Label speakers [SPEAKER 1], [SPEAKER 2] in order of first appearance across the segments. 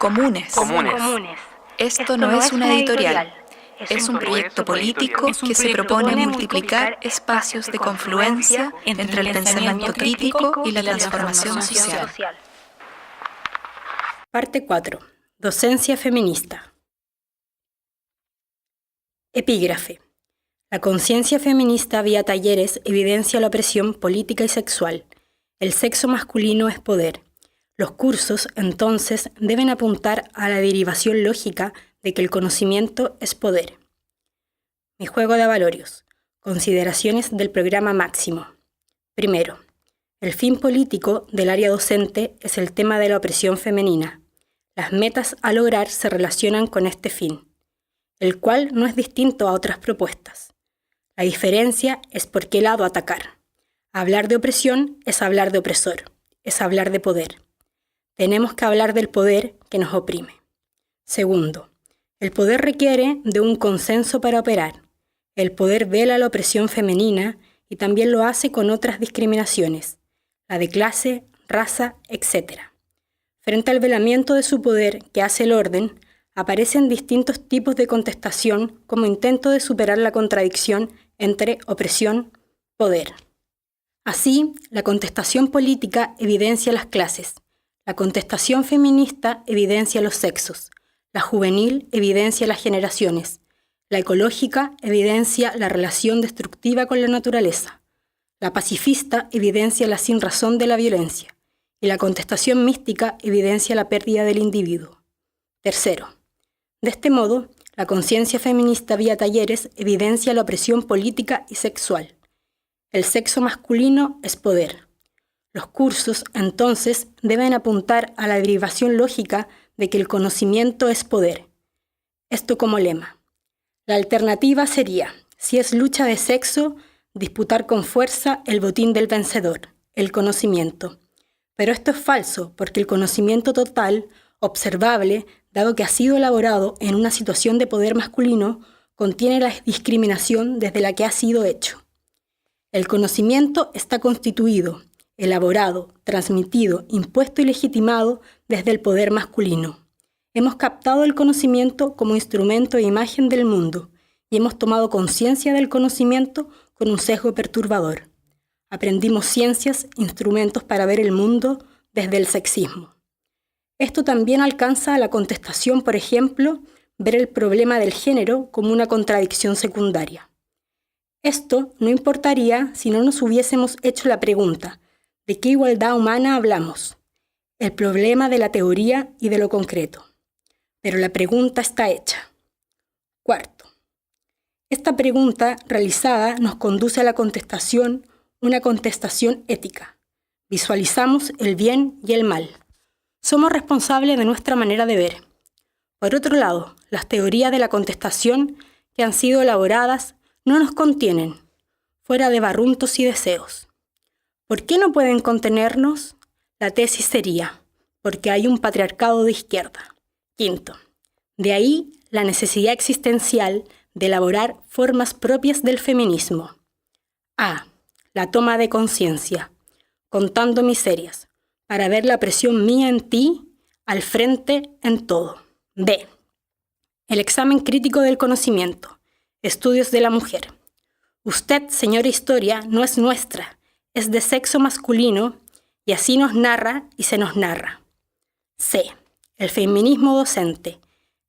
[SPEAKER 1] Comunes.
[SPEAKER 2] Comunes.
[SPEAKER 1] Esto no es una editorial. Es un proyecto político que se propone multiplicar espacios de confluencia entre el pensamiento crítico y la transformación social.
[SPEAKER 3] Parte 4. Docencia feminista. Epígrafe. La conciencia feminista vía talleres evidencia la opresión política y sexual. El sexo masculino es poder. Los cursos, entonces, deben apuntar a la derivación lógica de que el conocimiento es poder. Mi juego de avalorios. Consideraciones del programa máximo. Primero, el fin político del área docente es el tema de la opresión femenina. Las metas a lograr se relacionan con este fin, el cual no es distinto a otras propuestas. La diferencia es por qué lado atacar. Hablar de opresión es hablar de opresor, es hablar de poder. Tenemos que hablar del poder que nos oprime. Segundo, el poder requiere de un consenso para operar. El poder vela la opresión femenina y también lo hace con otras discriminaciones, la de clase, raza, etc. Frente al velamiento de su poder que hace el orden, aparecen distintos tipos de contestación como intento de superar la contradicción entre opresión, poder. Así, la contestación política evidencia las clases, la contestación feminista evidencia los sexos, la juvenil evidencia las generaciones, la ecológica evidencia la relación destructiva con la naturaleza, la pacifista evidencia la sinrazón de la violencia y la contestación mística evidencia la pérdida del individuo. Tercero, de este modo, la conciencia feminista vía talleres evidencia la opresión política y sexual. El sexo masculino es poder. Los cursos, entonces, deben apuntar a la derivación lógica de que el conocimiento es poder. Esto como lema. La alternativa sería, si es lucha de sexo, disputar con fuerza el botín del vencedor, el conocimiento. Pero esto es falso, porque el conocimiento total, observable, dado que ha sido elaborado en una situación de poder masculino, contiene la discriminación desde la que ha sido hecho. El conocimiento está constituido, elaborado, transmitido, impuesto y legitimado desde el poder masculino. Hemos captado el conocimiento como instrumento e imagen del mundo y hemos tomado conciencia del conocimiento con un sesgo perturbador. Aprendimos ciencias, instrumentos para ver el mundo desde el sexismo. Esto también alcanza a la contestación, por ejemplo, ver el problema del género como una contradicción secundaria. Esto no importaría si no nos hubiésemos hecho la pregunta, ¿de qué igualdad humana hablamos? El problema de la teoría y de lo concreto. Pero la pregunta está hecha. Cuarto, esta pregunta realizada nos conduce a la contestación, una contestación ética. Visualizamos el bien y el mal. Somos responsables de nuestra manera de ver. Por otro lado, las teorías de la contestación que han sido elaboradas no nos contienen, fuera de barruntos y deseos. ¿Por qué no pueden contenernos? La tesis sería, porque hay un patriarcado de izquierda. Quinto, de ahí la necesidad existencial de elaborar formas propias del feminismo. A. La toma de conciencia, contando miserias, para ver la presión mía en ti, al frente en todo. B. El examen crítico del conocimiento, estudios de la mujer. Usted, señora historia, no es nuestra, es de sexo masculino y así nos narra y se nos narra. C. El feminismo docente,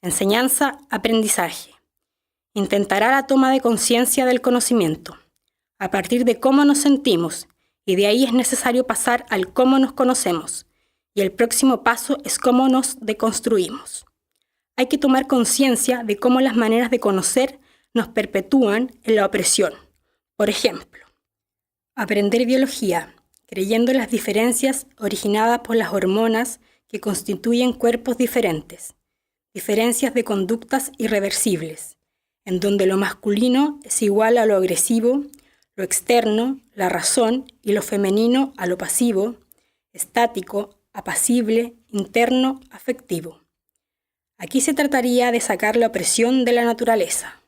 [SPEAKER 3] enseñanza, aprendizaje. Intentará la toma de conciencia del conocimiento, a partir de cómo nos sentimos, y de ahí es necesario pasar al cómo nos conocemos, y el próximo paso es cómo nos deconstruimos. Hay que tomar conciencia de cómo las maneras de conocer nos perpetúan en la opresión. Por ejemplo, aprender biología, creyendo en las diferencias originadas por las hormonas que constituyen cuerpos diferentes, diferencias de conductas irreversibles, en donde lo masculino es igual a lo agresivo, lo externo, la razón, y lo femenino a lo pasivo, estático, apacible, interno, afectivo. Aquí se trataría de sacar la opresión de la naturaleza.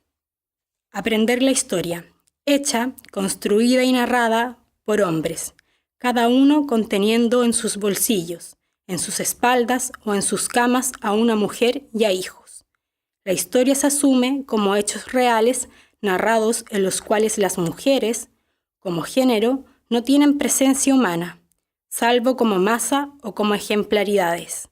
[SPEAKER 3] Aprender la historia, hecha, construida y narrada por hombres, cada uno conteniendo en sus bolsillos en sus espaldas o en sus camas a una mujer y a hijos. La historia se asume como hechos reales narrados en los cuales las mujeres, como género, no tienen presencia humana, salvo como masa o como ejemplaridades.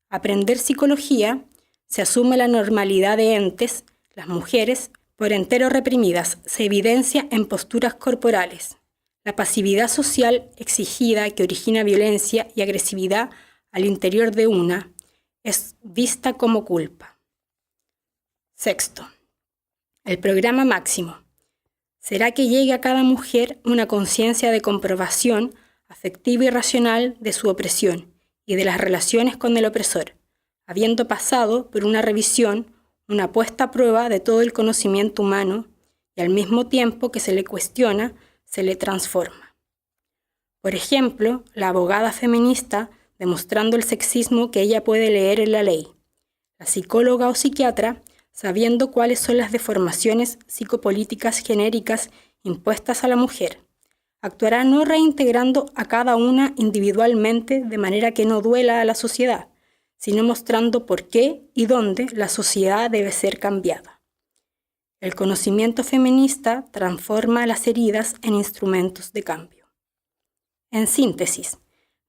[SPEAKER 3] Aprender psicología se asume la normalidad de entes, las mujeres, por entero reprimidas, se evidencia en posturas corporales. La pasividad social exigida que origina violencia y agresividad al interior de una es vista como culpa. Sexto, el programa máximo. ¿Será que llegue a cada mujer una conciencia de comprobación afectiva y racional de su opresión y de las relaciones con el opresor, habiendo pasado por una revisión, una puesta a prueba de todo el conocimiento humano y al mismo tiempo que se le cuestiona, se le transforma? Por ejemplo, la abogada feminista demostrando el sexismo que ella puede leer en la ley, la psicóloga o psiquiatra sabiendo cuáles son las deformaciones psicopolíticas genéricas impuestas a la mujer, actuará no reintegrando a cada una individualmente de manera que no duela a la sociedad, sino mostrando por qué y dónde la sociedad debe ser cambiada. El conocimiento feminista transforma las heridas en instrumentos de cambio. En síntesis,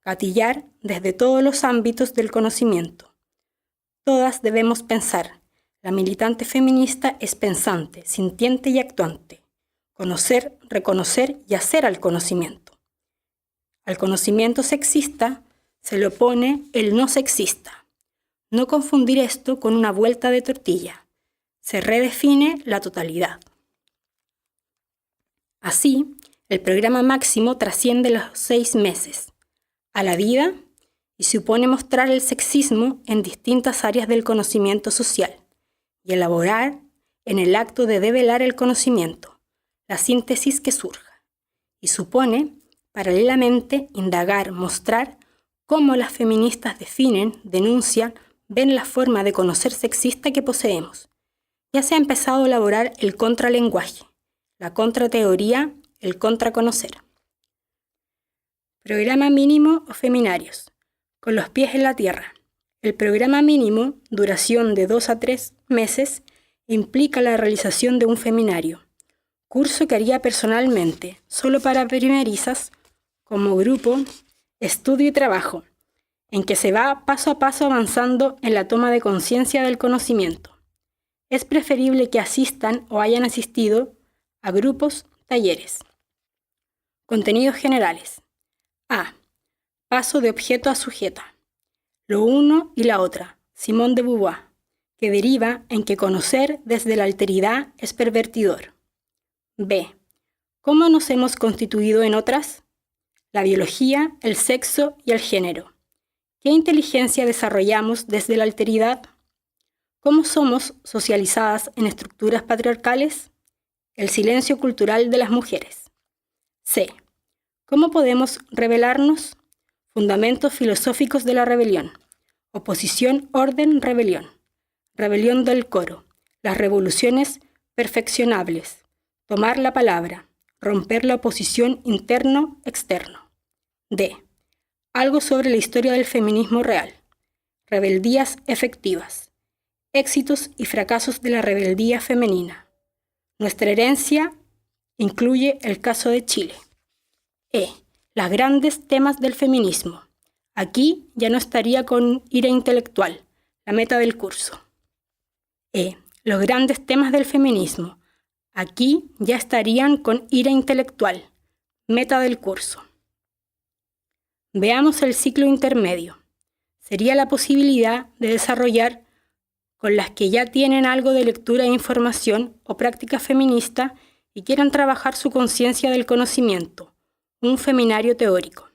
[SPEAKER 3] gatillar desde todos los ámbitos del conocimiento. Todas debemos pensar. La militante feminista es pensante, sintiente y actuante. Conocer, reconocer y hacer al conocimiento. Al conocimiento sexista se le opone el no sexista. No confundir esto con una vuelta de tortilla. Se redefine la totalidad. Así, el programa máximo trasciende los 6 meses a la vida y supone mostrar el sexismo en distintas áreas del conocimiento social y elaborar en el acto de develar el conocimiento, la síntesis que surja, y supone, paralelamente, indagar, mostrar cómo las feministas definen, denuncian, ven la forma de conocer sexista que poseemos. Ya se ha empezado a elaborar el contralenguaje, la contrateoría, el contraconocer. Programa mínimo o feminarios. Con los pies en la tierra. El programa mínimo, duración de 2 a 3 meses, implica la realización de un feminario, curso que haría personalmente, solo para primerizas, como grupo, estudio y trabajo, en que se va paso a paso avanzando en la toma de conciencia del conocimiento. Es preferible que asistan o hayan asistido a grupos, talleres. Contenidos generales. A. Paso de objeto a sujeta. Lo uno y la otra, Simone de Beauvoir, que deriva en que conocer desde la alteridad es pervertidor. B. ¿Cómo nos hemos constituido en otras? La biología, el sexo y el género. ¿Qué inteligencia desarrollamos desde la alteridad? ¿Cómo somos socializadas en estructuras patriarcales? El silencio cultural de las mujeres. C. ¿Cómo podemos rebelarnos? Fundamentos filosóficos de la rebelión. Oposición, orden, rebelión. Rebelión del coro. Las revoluciones perfeccionables. Tomar la palabra. Romper la oposición interno-externo. D. Algo sobre la historia del feminismo real. Rebeldías efectivas. Éxitos y fracasos de la rebeldía femenina. Nuestra herencia incluye el caso de Chile. E. Los grandes temas del feminismo. Aquí ya no estaría con ira intelectual, la meta del curso. E. Los grandes temas del feminismo. Aquí ya estarían con ira intelectual, meta del curso. Veamos el ciclo intermedio. Sería la posibilidad de desarrollar con las que ya tienen algo de lectura e información o práctica feminista y quieran trabajar su conciencia del conocimiento. Un feminario teórico.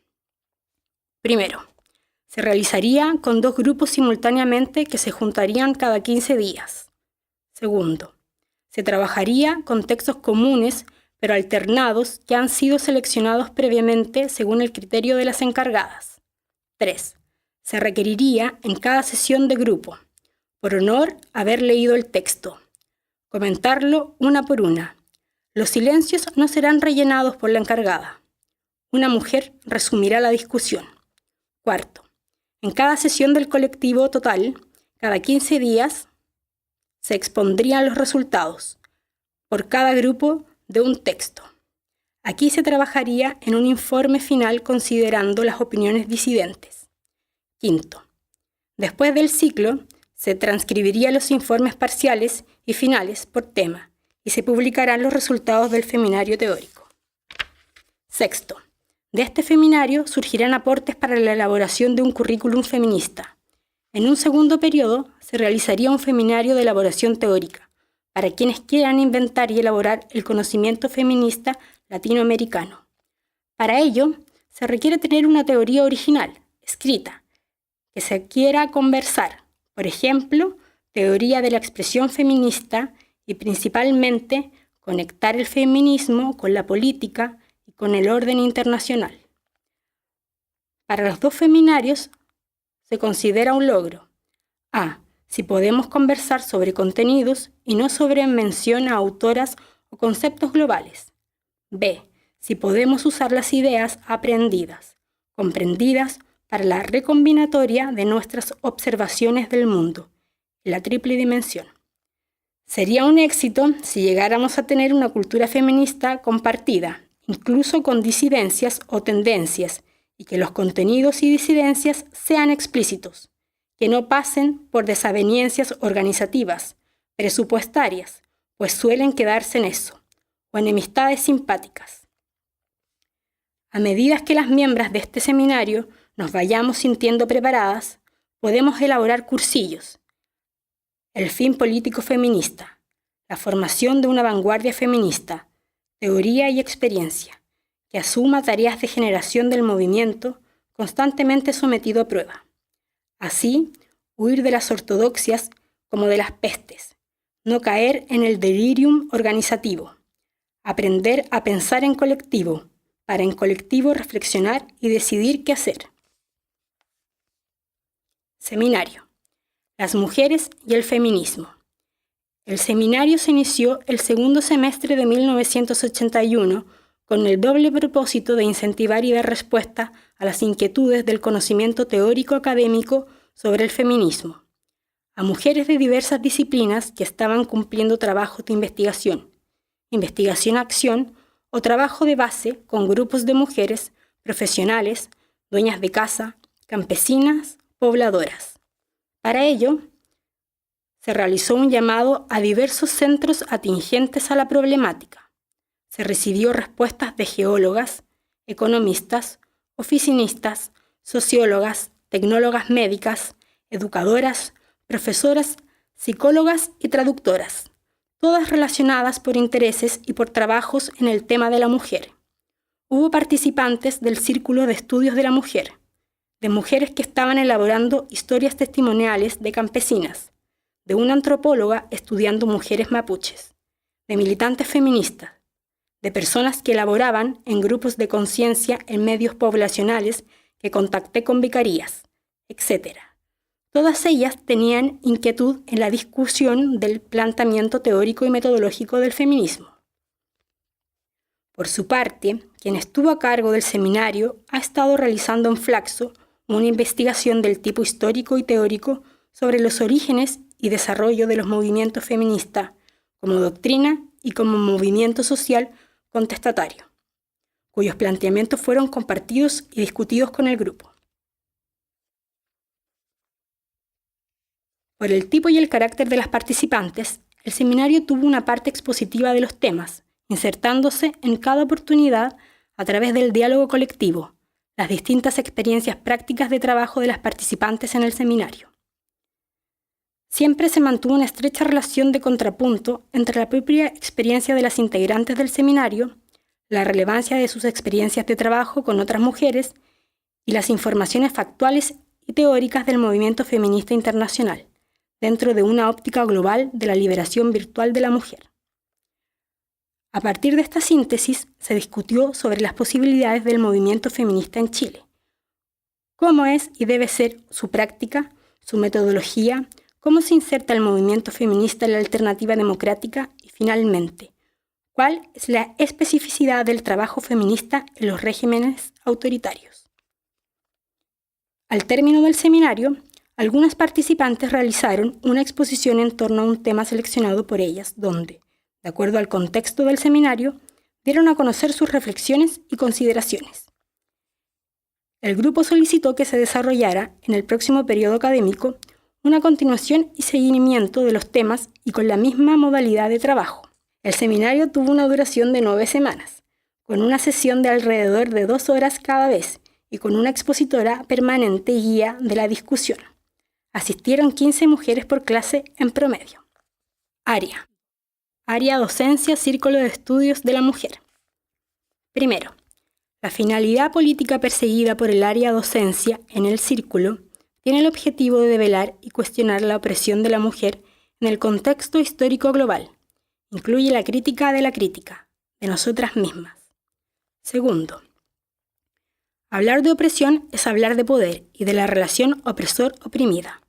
[SPEAKER 3] Primero, se realizaría con 2 grupos simultáneamente que se juntarían cada 15 días. Segundo, se trabajaría con textos comunes pero alternados que han sido seleccionados previamente según el criterio de las encargadas. 3. Se requeriría en cada sesión de grupo, por honor, haber leído el texto, comentarlo una por una. Los silencios no serán rellenados por la encargada. Una mujer resumirá la discusión. Cuarto, En cada sesión del colectivo total, cada 15 días, se expondrían los resultados por cada grupo de un texto. Aquí se trabajaría en un informe final considerando las opiniones disidentes. Quinto, después del ciclo, se transcribirían los informes parciales y finales por tema y se publicarán los resultados del feminario teórico. Sexto, de este feminario surgirán aportes para la elaboración de un currículum feminista. En un segundo periodo se realizaría un feminario de elaboración teórica para quienes quieran inventar y elaborar el conocimiento feminista latinoamericano. Para ello, se requiere tener una teoría original, escrita, que se quiera conversar. Por ejemplo, teoría de la expresión feminista y principalmente conectar el feminismo con la política y con el orden internacional. Para los dos feminarios se considera un logro. A. Si podemos conversar sobre contenidos y no sobre mención a autoras o conceptos globales. B. Si podemos usar las ideas aprendidas, comprendidas para la recombinatoria de nuestras observaciones del mundo, en la triple dimensión. Sería un éxito si llegáramos a tener una cultura feminista compartida, incluso con disidencias o tendencias, y que los contenidos y disidencias sean explícitos, que no pasen por desavenencias organizativas, presupuestarias, pues suelen quedarse en eso, o enemistades simpáticas. A medida que las miembros de este seminario nos vayamos sintiendo preparadas, podemos elaborar cursillos. El fin político feminista, la formación de una vanguardia feminista, teoría y experiencia, que asuma tareas de generación del movimiento constantemente sometido a prueba. Así, huir de las ortodoxias como de las pestes, no caer en el delirium organizativo, aprender a pensar en colectivo, para en colectivo reflexionar y decidir qué hacer. Seminario. Las mujeres y el feminismo. El seminario se inició el segundo semestre de 1981 con el doble propósito de incentivar y dar respuesta a las inquietudes del conocimiento teórico académico sobre el feminismo, a mujeres de diversas disciplinas que estaban cumpliendo trabajos de investigación-acción o trabajo de base con grupos de mujeres profesionales, dueñas de casa, campesinas, pobladoras. Para ello, se realizó un llamado a diversos centros atingentes a la problemática. Se recibió respuestas de geólogas, economistas, oficinistas, sociólogas, tecnólogas médicas, educadoras, profesoras, psicólogas y traductoras, todas relacionadas por intereses y por trabajos en el tema de la mujer. Hubo participantes del Círculo de Estudios de la Mujer, de mujeres que estaban elaborando historias testimoniales de campesinas, de una antropóloga estudiando mujeres mapuches, de militantes feministas, de personas que elaboraban en grupos de conciencia en medios poblacionales que contacté con vicarías, etc. Todas ellas tenían inquietud en la discusión del planteamiento teórico y metodológico del feminismo. Por su parte, quien estuvo a cargo del seminario ha estado realizando en Flaxo una investigación del tipo histórico y teórico sobre los orígenes y desarrollo de los movimientos feministas como doctrina y como movimiento social contestatario, cuyos planteamientos fueron compartidos y discutidos con el grupo. Por el tipo y el carácter de las participantes, el seminario tuvo una parte expositiva de los temas, insertándose en cada oportunidad a través del diálogo colectivo, las distintas experiencias prácticas de trabajo de las participantes en el seminario. Siempre se mantuvo una estrecha relación de contrapunto entre la propia experiencia de las integrantes del seminario, la relevancia de sus experiencias de trabajo con otras mujeres y las informaciones factuales y teóricas del movimiento feminista internacional, dentro de una óptica global de la liberación virtual de la mujer. A partir de esta síntesis, se discutió sobre las posibilidades del movimiento feminista en Chile, cómo es y debe ser su práctica, su metodología, cómo se inserta el movimiento feminista en la alternativa democrática y, finalmente, cuál es la especificidad del trabajo feminista en los regímenes autoritarios. Al término del seminario, algunas participantes realizaron una exposición en torno a un tema seleccionado por ellas, donde, de acuerdo al contexto del seminario, dieron a conocer sus reflexiones y consideraciones. El grupo solicitó que se desarrollara, en el próximo periodo académico, una continuación y seguimiento de los temas y con la misma modalidad de trabajo. El seminario tuvo una duración de 9 semanas, con una sesión de alrededor de 2 horas cada vez y con una expositora permanente y guía de la discusión. Asistieron 15 mujeres por clase en promedio. Área Docencia, Círculo de Estudios de la Mujer. Primero, la finalidad política perseguida por el área docencia en el círculo tiene el objetivo de develar y cuestionar la opresión de la mujer en el contexto histórico global. Incluye la crítica, de nosotras mismas. Segundo, hablar de opresión es hablar de poder y de la relación opresor-oprimida.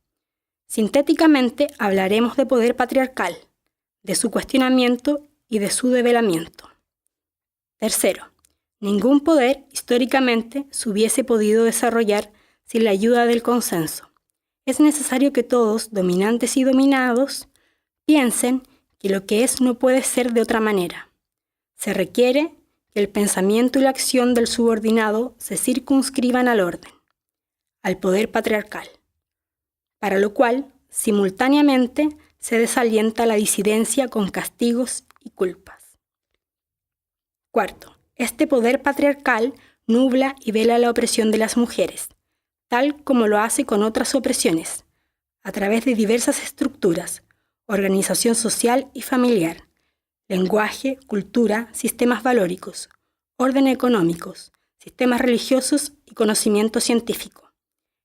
[SPEAKER 3] Sintéticamente, hablaremos de poder patriarcal, de su cuestionamiento y de su develamiento. Tercero, ningún poder históricamente se hubiese podido desarrollar sin la ayuda del consenso. Es necesario que todos, dominantes y dominados, piensen que lo que es no puede ser de otra manera. Se requiere que el pensamiento y la acción del subordinado se circunscriban al orden, al poder patriarcal, para lo cual, simultáneamente, se desalienta la disidencia con castigos y culpas. Cuarto, este poder patriarcal nubla y vela la opresión de las mujeres, tal como lo hace con otras opresiones, a través de diversas estructuras, organización social y familiar, lenguaje, cultura, sistemas valóricos, orden económicos, sistemas religiosos y conocimiento científico.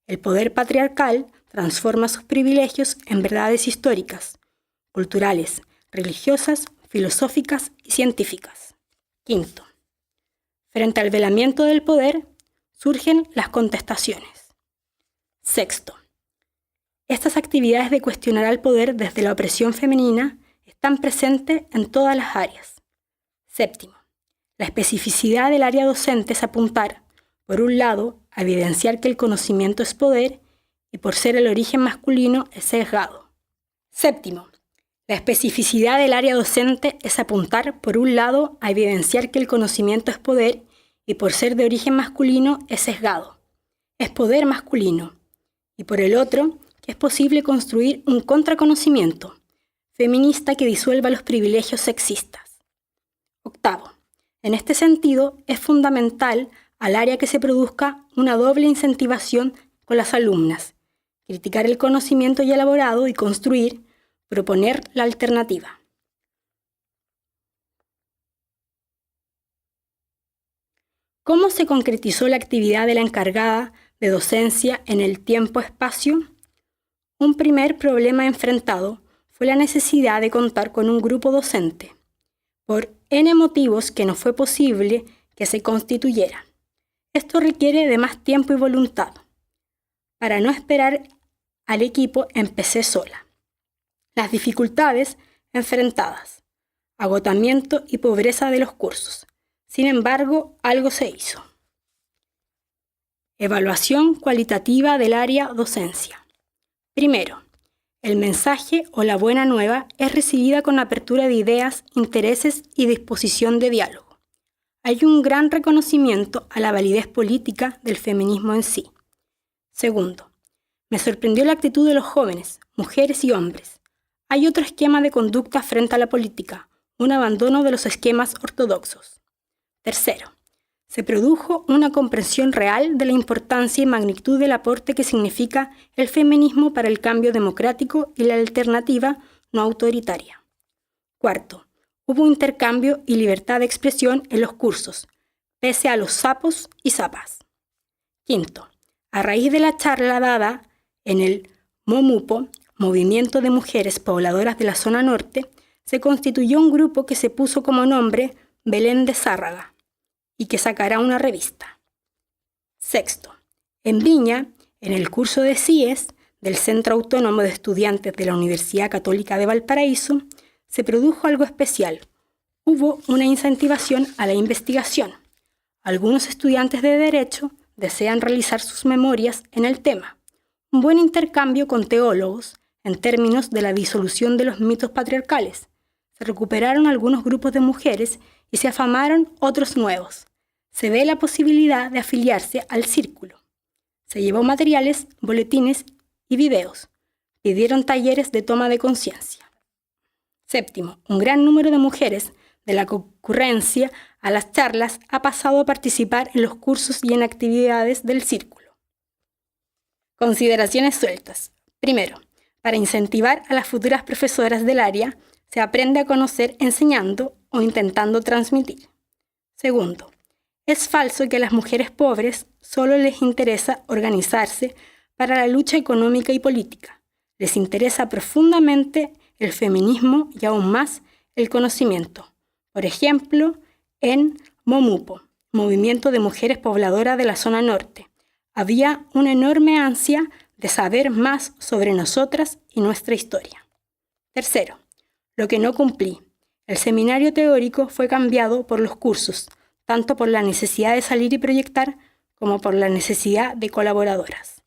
[SPEAKER 3] El poder patriarcal transforma sus privilegios en verdades históricas, culturales, religiosas, filosóficas y científicas. Quinto, frente al velamiento del poder, surgen las contestaciones. Sexto, estas actividades de cuestionar al poder desde la opresión femenina están presentes en todas las áreas. Séptimo, la especificidad del área docente es apuntar, por un lado, a evidenciar que el conocimiento es poder y por ser el origen masculino es sesgado. Séptimo, la especificidad del área docente es apuntar, por un lado, a evidenciar que el conocimiento es poder y por ser de origen masculino es sesgado. Es poder masculino. Y por el otro, que es posible construir un contraconocimiento feminista que disuelva los privilegios sexistas. Octavo, en este sentido, es fundamental al área que se produzca una doble incentivación con las alumnas, criticar el conocimiento ya elaborado y construir, proponer la alternativa. ¿Cómo se concretizó la actividad de la encargada de docencia en el tiempo-espacio? Un primer problema enfrentado fue la necesidad de contar con un grupo docente, por N motivos que no fue posible que se constituyera. Esto requiere de más tiempo y voluntad. Para no esperar al equipo, empecé sola. Las dificultades enfrentadas, agotamiento y pobreza de los cursos. Sin embargo, algo se hizo. Evaluación cualitativa del área docencia. Primero, el mensaje o la buena nueva es recibida con apertura de ideas, intereses y disposición de diálogo. Hay un gran reconocimiento a la validez política del feminismo en sí. Segundo, me sorprendió la actitud de los jóvenes, mujeres y hombres. Hay otro esquema de conducta frente a la política, un abandono de los esquemas ortodoxos. Tercero, se produjo una comprensión real de la importancia y magnitud del aporte que significa el feminismo para el cambio democrático y la alternativa no autoritaria. Cuarto, hubo intercambio y libertad de expresión en los cursos, pese a los sapos y sapas. Quinto, a raíz de la charla dada en el MOMUPO, Movimiento de Mujeres Pobladoras de la Zona Norte, se constituyó un grupo que se puso como nombre Belén de Zárraga y que sacará una revista. Sexto, en Viña, en el curso de CIES del Centro Autónomo de Estudiantes de la Universidad Católica de Valparaíso, se produjo algo especial. Hubo una incentivación a la investigación. Algunos estudiantes de Derecho desean realizar sus memorias en el tema. Un buen intercambio con teólogos en términos de la disolución de los mitos patriarcales. Se recuperaron algunos grupos de mujeres y se afamaron otros nuevos. Se ve la posibilidad de afiliarse al círculo. Se llevó materiales, boletines y videos. Pidieron talleres de toma de conciencia. Séptimo, un gran número de mujeres de la concurrencia a las charlas ha pasado a participar en los cursos y en actividades del círculo. Consideraciones sueltas. Primero, para incentivar a las futuras profesoras del área, se aprende a conocer enseñando o intentando transmitir. Segundo, es falso que a las mujeres pobres solo les interesa organizarse para la lucha económica y política. Les interesa profundamente el feminismo y aún más el conocimiento. Por ejemplo, en Momupo, Movimiento de Mujeres Pobladoras de la Zona Norte, había una enorme ansia de saber más sobre nosotras y nuestra historia. Tercero, lo que no cumplí. El seminario teórico fue cambiado por los cursos, tanto por la necesidad de salir y proyectar como por la necesidad de colaboradoras.